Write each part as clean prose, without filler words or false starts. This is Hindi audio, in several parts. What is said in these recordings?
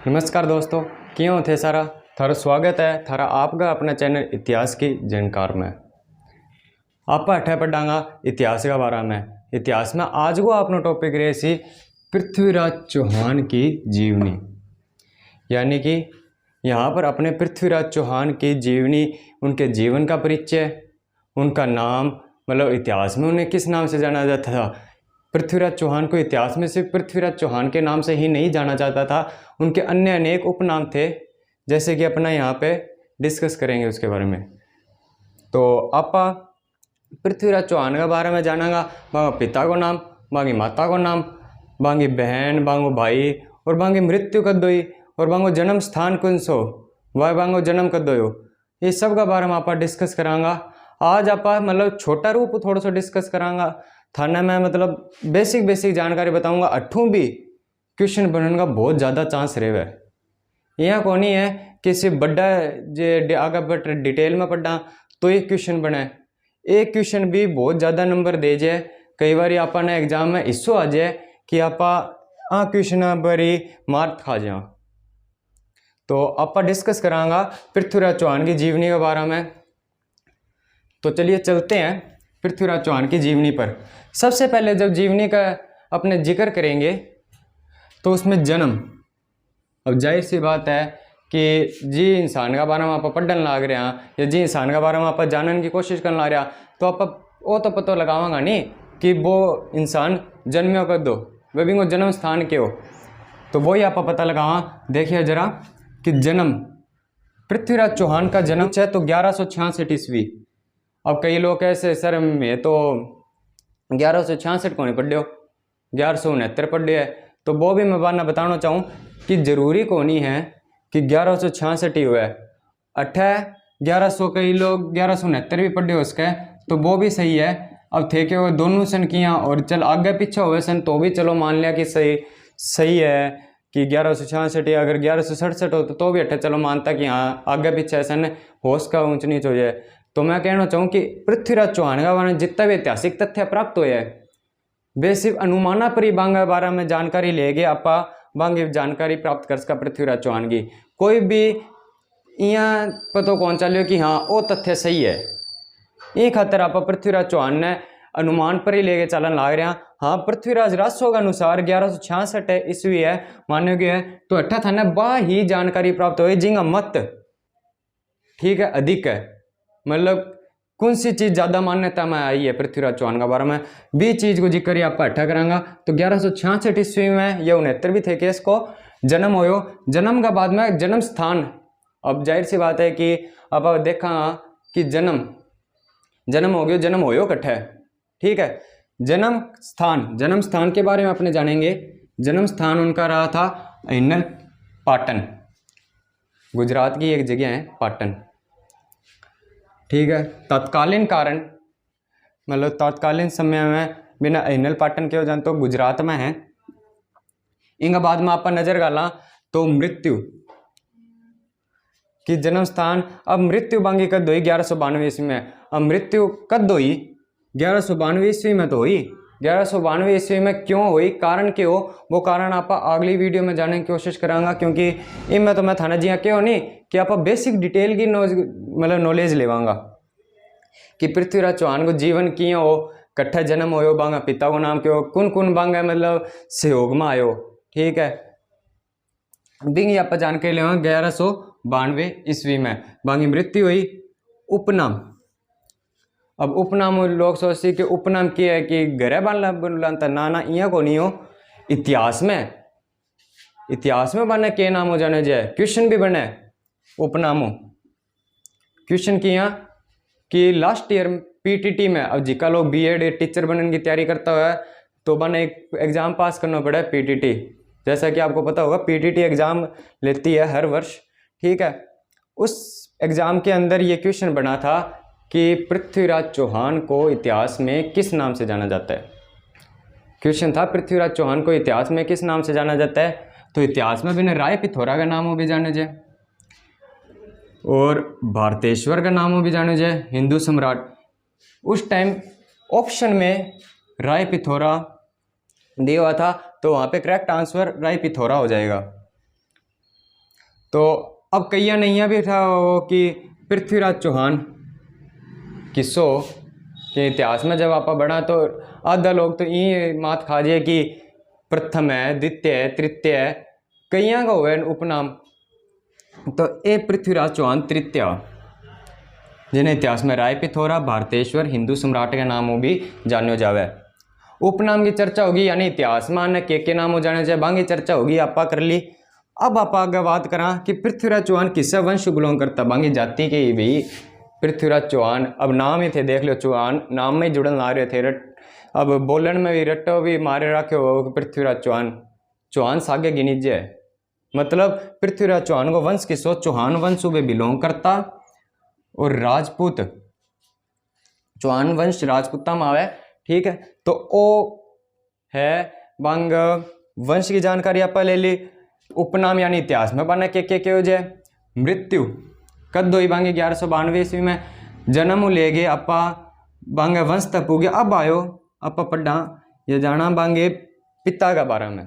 नमस्कार दोस्तों, क्यों थे सारा थारा स्वागत है थारा आपका अपना चैनल इतिहास की जानकार में। आप अठे पढ़ांगा इतिहास के बारे में। इतिहास में आज को आपनो टॉपिक रहे सी पृथ्वीराज चौहान की जीवनी, यानी कि यहाँ पर अपने पृथ्वीराज चौहान की जीवनी, उनके जीवन का परिचय, उनका नाम, मतलब इतिहास में उन्हें किस नाम से जाना जाता था। पृथ्वीराज चौहान को इतिहास में सिर्फ पृथ्वीराज चौहान के नाम से ही नहीं जाना जाता था, उनके अन्य अनेक उपनाम थे, जैसे कि अपना यहाँ पे डिस्कस करेंगे उसके बारे में। तो आप पृथ्वीराज चौहान के बारे में जानेगा, बांगा पिता को नाम, बांगी माता को नाम, बांगी बहन, बांगो भाई और बांगी मृत्यु कद हुई और बांगो जन्म स्थान कौन सो, वह बांगो जन्म कद हो, ये सब का बारे में आप डिस्कस करांगा। आज आप मतलब छोटा रूप थोड़ा सा डिस्कस करांगा, थाने में मतलब बेसिक जानकारी बताऊंगा। अठों भी क्वेश्चन बनने का बहुत ज़्यादा चांस रहे है। यहाँ कौन ही है कि सिर्फ बड़ा जे आगे बट डिटेल में पढ़ा तो एक क्वेश्चन बने, एक क्वेश्चन भी बहुत ज़्यादा नंबर दे जाए। कई बार आपने एग्जाम में इस्सो आ जाए कि आप क्वेश्चन पर ही मार्क खा जाओ। तो आप डिस्कस करांगा पृथ्वीराज चौहान की जीवनी के बारे में। तो चलिए चलते हैं पृथ्वीराज चौहान की जीवनी पर। सबसे पहले जब जीवनी का अपने जिक्र करेंगे तो उसमें जन्म, अब जाहिर सी बात है कि जी इंसान का बारे में आप पढ़ने लग रहे हैं या जी इंसान के बारे में आप जानने की कोशिश करने लग रहे हैं, तो आप वो तो पता लगावांगा नहीं कि वो इंसान जन्मियों कर दो, वह भी वो जन्म स्थान के हो, तो वही आप पता लगावा। देखिए जरा कि जन्म, पृथ्वीराज चौहान का जन्म है तो 1166 ईस्वी। अब कई लोग ऐसे सर मैं तो 1166 को नहीं पढ़े हो, 1169 पढ़े है, तो वो भी मैं बात बताना चाहूँ कि जरूरी को नहीं है कि 1166 ही हुआ है। 1100 कई लोग 1169 भी पढ़े हो उसके, तो वो भी सही है। अब थे कि वो दोनों सन किया और चल आगे पीछे हुए सन तो भी चलो मान लिया कि सही है कि 1166 या अगर 1167 हो तो भी चलो मानता कि हाँ आगे पीछे सन होश का ऊंच नीच हो जाए। तो मैं कहना चाहूँ कि पृथ्वीराज चौहान का बारे में जितना भी ऐतिहासिक तथ्य प्राप्त हुए हैं वे सिर्फ अनुमाना पर ही बांगा बारे में जानकारी ले गए, आप बांगे जानकारी प्राप्त कर सका पृथ्वीराज चौहान की। कोई भी यहाँ पता कौन चलो कि हाँ वो तथ्य सही है, ये खातर आप पृथ्वीराज चौहान ने अनुमान पर ही लेके चलन लाग रहे हैं। हाँ पृथ्वीराज राजसो के अनुसार 1166 ईस्वी है मान्य गया है, तो अट्ठा थाने बा ही जानकारी प्राप्त हुई जिंगा मत ठीक है अधिक है, मतलब कौन सी चीज़ ज़्यादा मान्यता में आई है पृथ्वीराज चौहान के बारे में भी चीज़ को जिक्र आप अट्ठा करांगा। तो 1166 ईस्वी में या 69 भी थे कि इसको जन्म होयो। जन्म का बाद में जन्म स्थान, अब जाहिर सी बात है कि अब देखा कि जन्म हो गया, जन्म होयो कट्ठा है, ठीक है। जन्म स्थान के बारे में अपने जानेंगे। जन्म स्थान उनका रहा था अहिनल पाटन, गुजरात की एक जगह है पाटन, ठीक है। तत्कालीन कारण मतलब तत्कालीन समय में बिना अहिनल पाटन के हो जाए तो गुजरात में है। इनका बाद में आप नजर डाला तो मृत्यु की जन्म स्थान, अब मृत्यु बांगी कद हुई 1192 ईस्वी में। अब मृत्यु कद हुई 1192 ईस्वी में, तो हुई 1192 ईस्वी में। क्यों हुई, कारण क्यों हो, वो कारण आप अगली वीडियो में जानने की कोशिश करांगा, क्योंकि इनमें तो मैं थाना जी क्यों नहीं कि आप बेसिक डिटेल की मतलब नॉलेज लेवांगा कि पृथ्वीराज चौहान को जीवन किया हो, कट्ठा जन्म हो, बांगा पिता को नाम क्यों, कुन बांगा मतलब सहयोग में आयो, ठीक है। बिंग आप जानकारी लेवा 1192 ईस्वी में बांगी मृत्यु हुई। उपनाम, अब उपनाम लोग सोचते कि उपनाम क्या है कि घरे बनता ना इं को नहीं हो। इतिहास में बने के नाम हो जाने जाए, क्वेश्चन भी बने उपनामों क्वेश्चन किया कि लास्ट ईयर पीटीटी में, अब जिका लोग बीएड टीचर बनने की तैयारी करता हुआ है तो बने एक एग्जाम पास करना पड़ा है पीटीटी, जैसा कि आपको पता होगा पीटीटी एग्जाम लेती है हर वर्ष, ठीक है। उस एग्जाम के अंदर ये क्वेश्चन बना था कि पृथ्वीराज चौहान को इतिहास में किस नाम से जाना जाता है। क्वेश्चन था पृथ्वीराज चौहान को इतिहास में किस नाम से जाना जाता है, तो इतिहास में भी राय पिथौरा का नाम हो भी जाने जाए और भारतेश्वर का नाम हो भी जाने जाए, हिंदू सम्राट। उस टाइम ऑप्शन में राय पिथौरा दिया हुआ था, तो वहाँ पे करेक्ट आंसर राय पिथौरा हो जाएगा। तो अब कई नहीं भी था वो कि पृथ्वीराज चौहान किस्सो के इतिहास में जब आप बढ़ा तो आधा लोग तो ये मात खा जाए कि प्रथम है, द्वितीय है, तृतीय है, कई का हुए उपनाम। तो ये पृथ्वीराज चौहान तृतीय, जिन्हें इतिहास में राय पिथौरा, भारतेश्वर, हिंदू सम्राट के नामों भी जानो जावे। उपनाम की चर्चा होगी, यानी इतिहास में अन्य के नाम हो जाने चाहिए, बाकी चर्चा होगी आपा कर ली। अब आप आगे बात करा कि पृथ्वीराज चौहान किससे वंश बिलोंग करता, बाकी जाति के ही भी पृथ्वीराज चौहान। अब नाम ही थे, देख लो, चौहान नाम में ही जुड़न ला रहे थे, अब बोलन में भी रट्टो भी मारे रखे हो पृथ्वीराज चौहान। चौहान सागे गिनीजे, मतलब पृथ्वीराज चौहान को वंश किसो चौहान वंश में बिलोंग करता। और राजपूत, चौहान वंश राजपूता में आवे, ठीक है। तो ओ है बांग वंश की जानकारी आप ले ली। उपनाम यानी इतिहास में बने के हो जाए। मृत्यु कद हुई बांगे 1192 ईस्वी में, जन्म ले गए आपा बांगे वंश तक हो गया। अब आयो आपा पढ़ा ये जाना बांगे पिता का बारे में।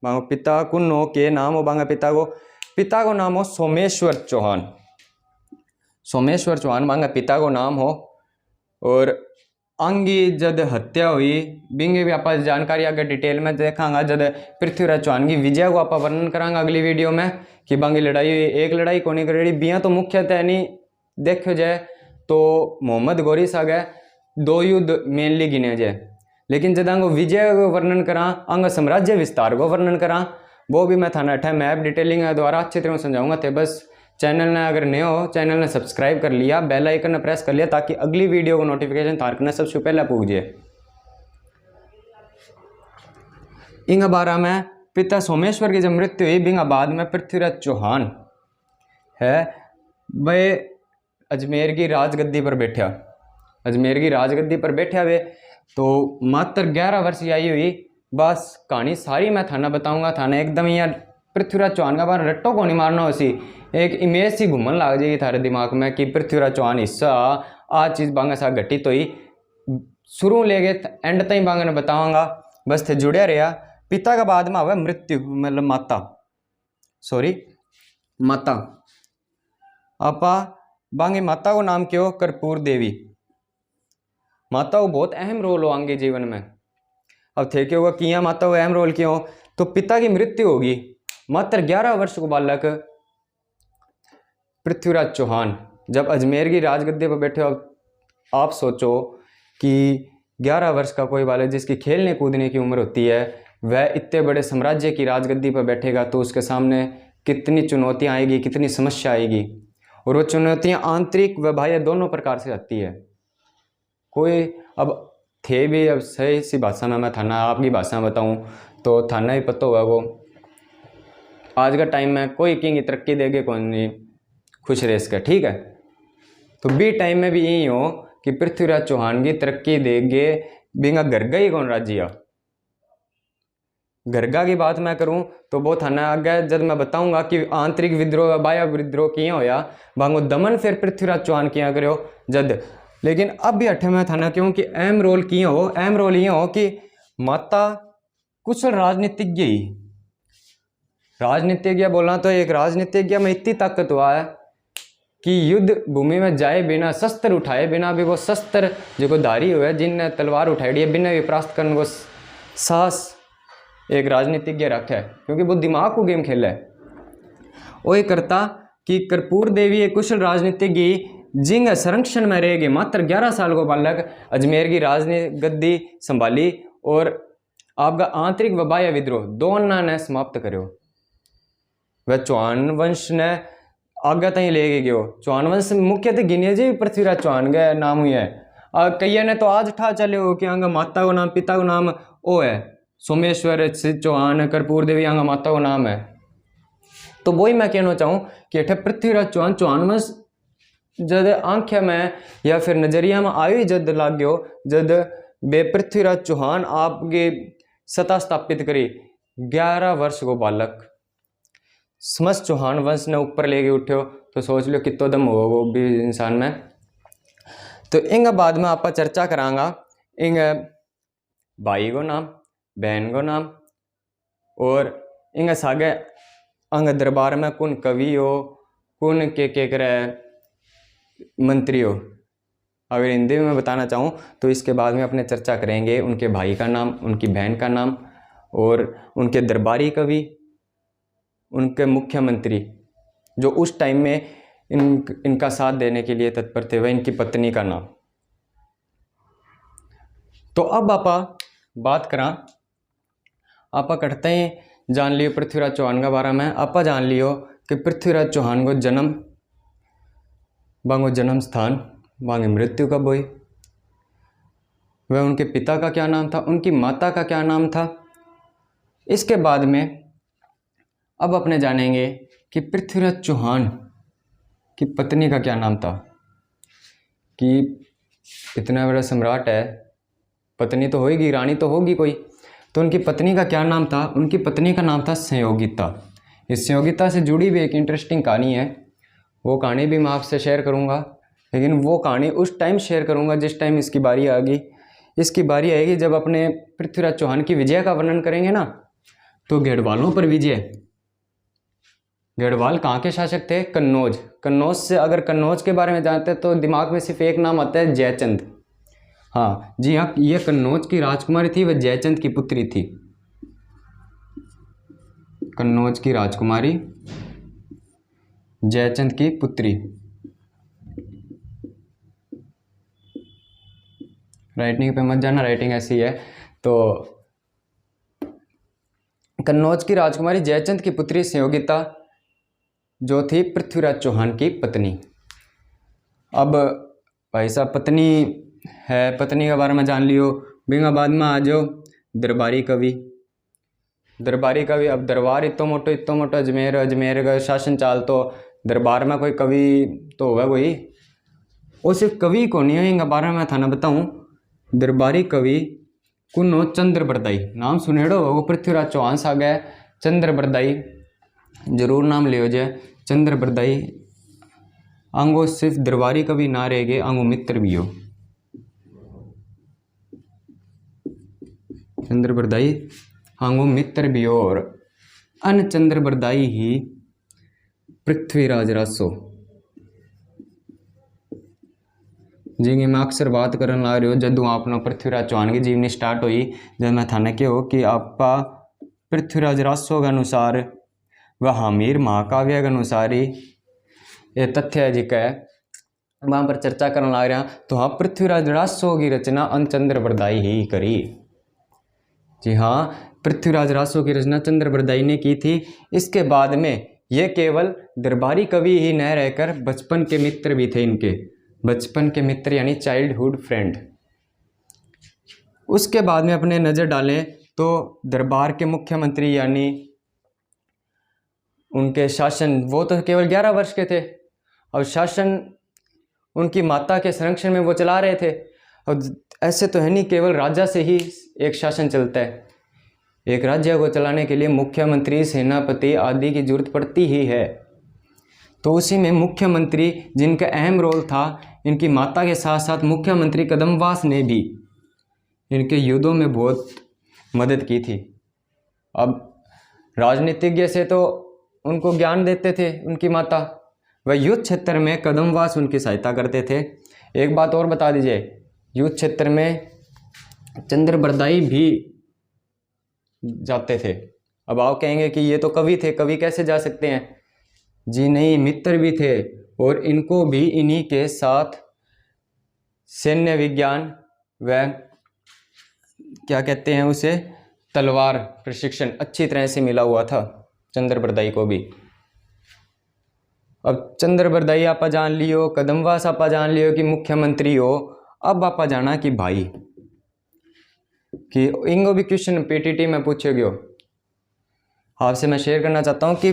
बांगो पिता को नो के नाम हो, बांगे पिता को नाम हो सोमेश्वर चौहान। सोमेश्वर चौहान बांगे पिता को नाम हो। और अंगी जद हत्या हुई बिंगे भी आप जानकारी आगे डिटेल में देखांगा। जद पृथ्वीराज चौहान की विजय को आप वर्णन करांगा अगली वीडियो में कि बांगी लड़ाई हुई, एक लड़ाई कोनी करेड़ी बिया तो मुख्यतः नहीं देखो जाए तो मोहम्मद गोरी सागे 2 युद्ध मेनली गिने जाए। लेकिन जद अंग विजय को वर्णन करा, अंग साम्राज्य विस्तार को वर्णन करा, वो भी मैं थाना अठा मैप डिटेलिंग द्वारा अच्छी तरह समझाऊंगा। तो बस चैनल ने अगर नए हो, चैनल ने सब्सक्राइब कर लिया, बेल आइकन ने प्रेस कर लिया ताकि अगली वीडियो को नोटिफिकेशन तार करने सबसे पहले पूछिए। इंग बारह में पिता सोमेश्वर की जब मृत्यु हुई बिंगा बाद में पृथ्वीराज चौहान है वे अजमेर की राजगद्दी पर बैठा। अजमेर की राजगद्दी पर बैठा वे तो मात्र 11 वर्ष की आई हुई। बस कहानी सारी मैं थाना बताऊंगा। थाना एकदम यार पृथ्वीराज चौहान का बार रट्टो को नहीं मारना, उसी एक इमेज सी घूमन लग जाएगी थारे दिमाग में कि पृथ्वीराज चौहान हिस्सा आ चीज़ बांगा सा घटित हुई। शुरू ले गए एंड तक बांगा ने बताऊंगा, बस थे जुड़े रहा। पिता का बाद में हुआ मृत्यु, मतलब माता, सॉरी माता। आपा बांगे माता को नाम क्यों कर्पूर देवी। माता को बहुत अहम रोल हो आगे जीवन में। अब थे क्यों होगा किया माता को अहम रोल क्यों, तो पिता की मृत्यु होगी। मात्र 11 वर्ष को बालक पृथ्वीराज चौहान जब अजमेर की राजगद्दी पर बैठे हो, आप सोचो कि 11 वर्ष का कोई बालक जिसकी खेलने कूदने की उम्र होती है, वह इतने बड़े साम्राज्य की राजगद्दी पर बैठेगा तो उसके सामने कितनी चुनौतियां आएगी, कितनी समस्या आएगी। और वो चुनौतियां आंतरिक व बाह्य दोनों प्रकार से आती है। कोई अब थे भी, अब सही सी भाषा में मैं थाना आपकी भाषा में बताऊं तो थाना ही पता होगा वो आज का टाइम में कोई किंग तरक्की देगे कौन नहीं खुश रह सके, ठीक है। तो बी टाइम में भी यही हो कि पृथ्वीराज चौहान की तरक्की देगे बिंगा गरगा ही कौन राज्य। गरगा की बात मैं करूं तो बहुत थाना आगे जब मैं बताऊंगा कि आंतरिक विद्रोह बाह्य विद्रोह किया होया भांगो दमन फिर पृथ्वीराज चौहान किया करो जद। लेकिन अब भी अठे में थाना क्यों कि अहम रोल किया हो, अहम रोल ये हो कि माता कुशल राजनीतिज्ञ ही। राजनीतिज्ञ बोलना तो एक राजनीतिज्ञ में इतनी ताकत हुआ है कि युद्ध भूमि में जाए बिना, शस्त्र उठाए बिना भी वो शस्त्र जो धारी हुए जिनने तलवार उठाई है बिना भी परास्त करने को साहस एक राजनीतिज्ञ रखा है, क्योंकि वो दिमाग को गेम खेला है। वो ये करता कि कर्पूर देवी एक कुशल राजनीतिज्ञ जिंग संरक्षण में रह गए। मात्र 11 साल को बालक अजमेर की राजनीतिक गद्दी संभाली और आपका आंतरिक व बाह्य विद्रोह दोनों ने समाप्त करो। वह चौहान वंश ने आगे तक ले गयो। चौहान वंश मुख्यतः गिने जी पृथ्वीराज चौहान का नाम हुई है। कई ने तो आज ठा चले हो कि आंगा माता को नाम, पिता को नाम ओ है सोमेश्वर चौहान, कर्पूर देवी आंगा माता को नाम है। तो वही मैं कहना चाहूँ कि अठे पृथ्वीराज चौहान, चौहान वंश जद आंख्या में या फिर नजरिया में आयु जद लाग गयो जद बे पृथ्वीराज चौहान आपके सत्ता स्थापित करी। 11 वर्ष को बालक समस्त चौहान वंश ने ऊपर लेके उठ्यो तो सोच लो कितो दम हो वो भी इंसान में। तो इंग बाद में आप चर्चा करांगा इंग भाई को नाम, बहन को नाम और इंग सागे अंग दरबार में कौन कवि हो, कौन के करे मंत्री हो। अगर हिंदी में बताना चाहूँ तो इसके बाद में अपने चर्चा करेंगे उनके भाई का नाम, उनकी बहन का नाम, और उनके दरबारी कवि, उनके मुख्यमंत्री जो उस टाइम में इनका साथ देने के लिए तत्पर थे, वह इनकी पत्नी का नाम। तो अब आपा बात करा, आपा करते हैं जान लियो पृथ्वीराज चौहान के बारे में। आपा जान लियो कि पृथ्वीराज चौहान को जन्म, बांगो जन्म स्थान, बांगी मृत्यु कब हुई, वह उनके पिता का क्या नाम था, उनकी माता का क्या नाम था। इसके बाद में अब अपने जानेंगे कि पृथ्वीराज चौहान की पत्नी का क्या नाम था। कि इतना बड़ा सम्राट है, पत्नी तो होगी, रानी तो होगी कोई, तो उनकी पत्नी का क्या नाम था। उनकी पत्नी का नाम था संयोगिता। इस संयोगिता से जुड़ी भी एक इंटरेस्टिंग कहानी है, वो कहानी भी मैं आपसे शेयर करूंगा, लेकिन वो कहानी उस टाइम शेयर करूंगा जिस टाइम इसकी बारी आएगी। इसकी बारी आएगी जब अपने पृथ्वीराज चौहान की विजय का वर्णन करेंगे ना, तो गढ़वालों पर विजय। गढ़वाल कहाँ के शासक थे? कन्नौज। कन्नौज से अगर कन्नौज के बारे में जानते हैं तो दिमाग में सिर्फ एक नाम आता है, जयचंद। हाँ जी हाँ, ये कन्नौज की राजकुमारी थी, वह जयचंद की पुत्री थी। कन्नौज की राजकुमारी जयचंद की पुत्री। राइटिंग पे मत जाना, राइटिंग ऐसी है। तो कन्नौज की राजकुमारी जयचंद की पुत्री संयोगिता जो थी पृथ्वीराज चौहान की पत्नी। अब भाई साहब पत्नी है, पत्नी के बारे में जान लियो। बिंगा बाद में आ जाओ दरबारी कवि। दरबारी कवि, अब दरबार इतो मोटो अजमेर, अजमेर का शासन चाल तो दरबार में कोई कवि तो होगा कोई, और सिर्फ कवि को नहीं है, इनके बारे में थाना बताऊँ। दरबारी कवि कुनो चंद्र बरदाई, नाम सुनेड़ो वो पृथ्वीराज चौहान सा गए। चंद्र बरदाई जरूर नाम लियो जाए, चंद्र बरदाई। आंगो सिर्फ दरबारी कवि ना रह गए, आंगो मित्र भी हो। चंद्र बरदाई आंगो मित्र भी हो, और अन चंद्र बरदाई ही पृथ्वीराज रासो। जी मैं अक्सर बात करने लग रही हो, जदों आपने पृथ्वीराज चौहान की जीवनी स्टार्ट हुई, जब मैं थाने के हो कि आपा पृथ्वीराज रासो के अनुसार व हामिर महाकाव्य के अनुसार ही ये तथ्य है जिका है वहाँ पर चर्चा करने लग रहा। तो हाँ, पृथ्वीराज रासो की रचना अन चंद्र बरदाई ही करी। जी हाँ, पृथ्वीराज रासो की रचना चंद्र बरदाई ने की थी। इसके बाद में ये केवल दरबारी कवि ही न रहकर बचपन के मित्र भी थे इनके, बचपन के मित्र यानी चाइल्डहुड फ्रेंड। उसके बाद में अपने नज़र डालें तो दरबार के मुख्यमंत्री यानी उनके शासन, वो तो केवल 11 वर्ष के थे और शासन उनकी माता के संरक्षण में वो चला रहे थे। और ऐसे तो है नहीं केवल राजा से ही एक शासन चलता है, एक राज्य को चलाने के लिए मुख्यमंत्री, सेनापति आदि की जरूरत पड़ती ही है। तो उसी में मुख्यमंत्री जिनका अहम रोल था, इनकी माता के साथ साथ मुख्यमंत्री कदमवास ने भी इनके युद्धों में बहुत मदद की थी। अब राजनीतिज्ञ से तो उनको ज्ञान देते थे उनकी माता, वह युद्ध क्षेत्र में कदमवास उनकी सहायता करते थे। एक बात और बता दीजिए, युद्ध क्षेत्र में चंद्र बरदाई भी जाते थे। अब आप कहेंगे कि ये तो कवि थे, कवि कैसे जा सकते हैं? जी नहीं, मित्र भी थे, और इनको भी इन्हीं के साथ सैन्य विज्ञान व क्या कहते हैं उसे, तलवार प्रशिक्षण अच्छी तरह से मिला हुआ था चंद्र बरदाई को भी। अब चंद्र बरदाई आपा जान लियो, कदमवास आपा जान लियो कि मुख्यमंत्री हो। अब आपा जाना कि भाई कि इनको भी क्वेश्चन पीटीटी में पूछे गयो, आपसे मैं शेयर करना चाहता हूँ कि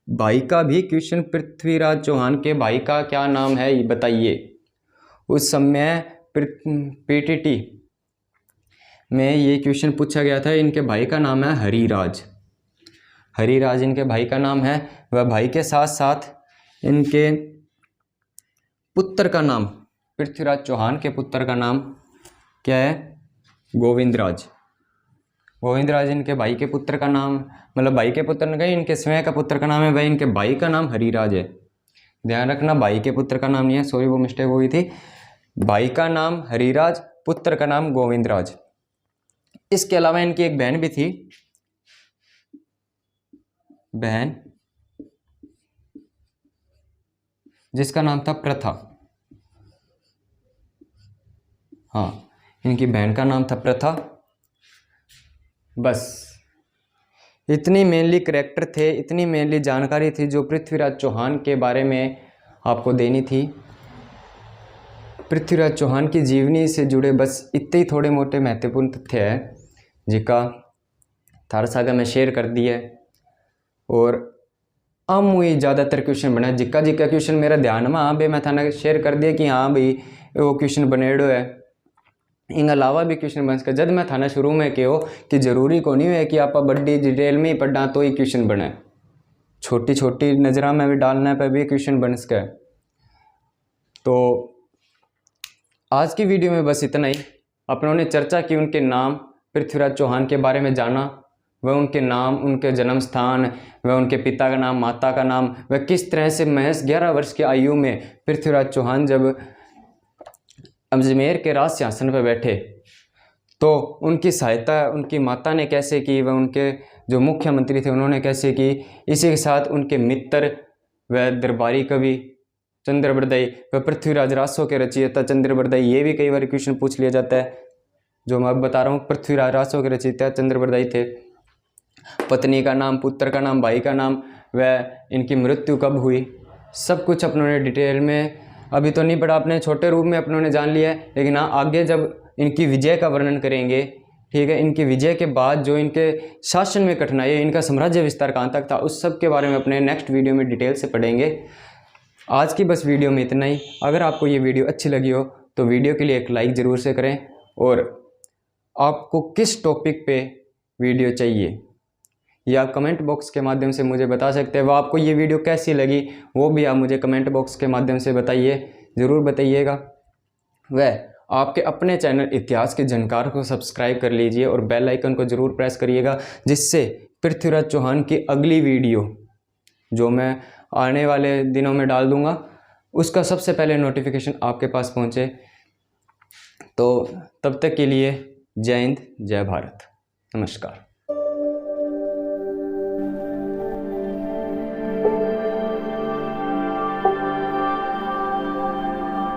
भाई का भी क्वेश्चन, पृथ्वीराज चौहान के भाई का क्या नाम है बताइए। उस समय पीटीटी में ये क्वेश्चन पूछा गया था। इनके भाई का नाम है हरिराज। हरिराज इनके भाई का नाम है। वह भाई के साथ साथ इनके पुत्र का नाम, पृथ्वीराज चौहान के पुत्र का नाम क्या है? गोविंदराज। गोविंदराज इनके भाई के पुत्र का नाम, मतलब भाई के पुत्र ने कहीं इनके स्वयं का पुत्र का नाम है, वह इनके भाई का नाम हरिराज है। ध्यान रखना, भाई के पुत्र का नाम नहीं है, सॉरी वो मिस्टेक हुई थी। भाई का नाम हरिराज, पुत्र का नाम गोविंदराज। इसके अलावा इनकी एक बहन भी थी, बहन जिसका नाम था प्रथा। हाँ, इनकी बहन का नाम था प्रथा। बस इतनी मेनली करैक्टर थे, इतनी मेनली जानकारी थी जो पृथ्वीराज चौहान के बारे में आपको देनी थी। पृथ्वीराज चौहान की जीवनी से जुड़े बस इतने ही थोड़े मोटे महत्वपूर्ण तथ्य है जिसका थार सागा में शेयर कर दिया। और हम हुई ज़्यादातर क्वेश्चन बना, जिक्का क्वेश्चन मेरा ध्यान में हाँ भाई मैं थाना शेयर कर दिया कि हाँ भाई वो क्वेश्चन बनेड़ो है। इन अलावा भी क्वेश्चन बन सके। जब मैं थाना शुरू में कहो कि जरूरी को नहीं है कि आप बड़ी डिटेल में ही पढ़ना तो ही क्वेश्चन बने, छोटी छोटी नज़रा में भी डालने पर भी क्वेश्चन बन सके। तो आज की वीडियो में बस इतना ही। अपनों ने चर्चा की, उनके नाम पृथ्वीराज चौहान के बारे में जाना, वह उनके नाम, उनके जन्म स्थान, वह उनके पिता का नाम, माता का नाम, वह किस तरह से महज 11 वर्ष की आयु में पृथ्वीराज चौहान जब अजमेर के राज सिंहासन पर बैठे तो उनकी सहायता उनकी माता ने कैसे की, वह उनके जो मुख्यमंत्री थे उन्होंने कैसे की। इसी के साथ उनके मित्र व दरबारी कवि चंद्रबरदाई व पृथ्वीराज रासों के रचयिता चंद्रबरदाई, ये भी कई बार क्वेश्चन पूछ लिया जाता है। जो मैं अब बता रहा हूँ, पृथ्वीराज रासों के रचयिता चंद्रबरदाई थे। पत्नी का नाम, पुत्र का नाम, भाई का नाम, वह इनकी मृत्यु कब हुई, सब कुछ अपनों ने डिटेल में अभी तो नहीं पढ़ा, अपने छोटे रूप में अपनों ने जान लिया है। लेकिन हाँ, आगे जब इनकी विजय का वर्णन करेंगे, ठीक है, इनकी विजय के बाद जो इनके शासन में कठिनाई है, इनका साम्राज्य विस्तार कहाँ तक था, उस सब के बारे में अपने नेक्स्ट वीडियो में डिटेल से पढ़ेंगे। आज की बस वीडियो में इतना ही। अगर आपको ये वीडियो अच्छी लगी हो तो वीडियो के लिए एक लाइक ज़रूर से करें, और आपको किस टॉपिक पे वीडियो चाहिए या कमेंट बॉक्स के माध्यम से मुझे बता सकते हैं। वह आपको ये वीडियो कैसी लगी वो भी आप मुझे कमेंट बॉक्स के माध्यम से बताइए, ज़रूर बताइएगा। वह आपके अपने चैनल इतिहास के जानकार को सब्सक्राइब कर लीजिए और बेल आइकन को ज़रूर प्रेस करिएगा, जिससे पृथ्वीराज चौहान की अगली वीडियो जो मैं आने वाले दिनों में डाल दूँगा उसका सबसे पहले नोटिफिकेशन आपके पास पहुँचे। तो तब तक के लिए जय हिंद, जय भारत, नमस्कार।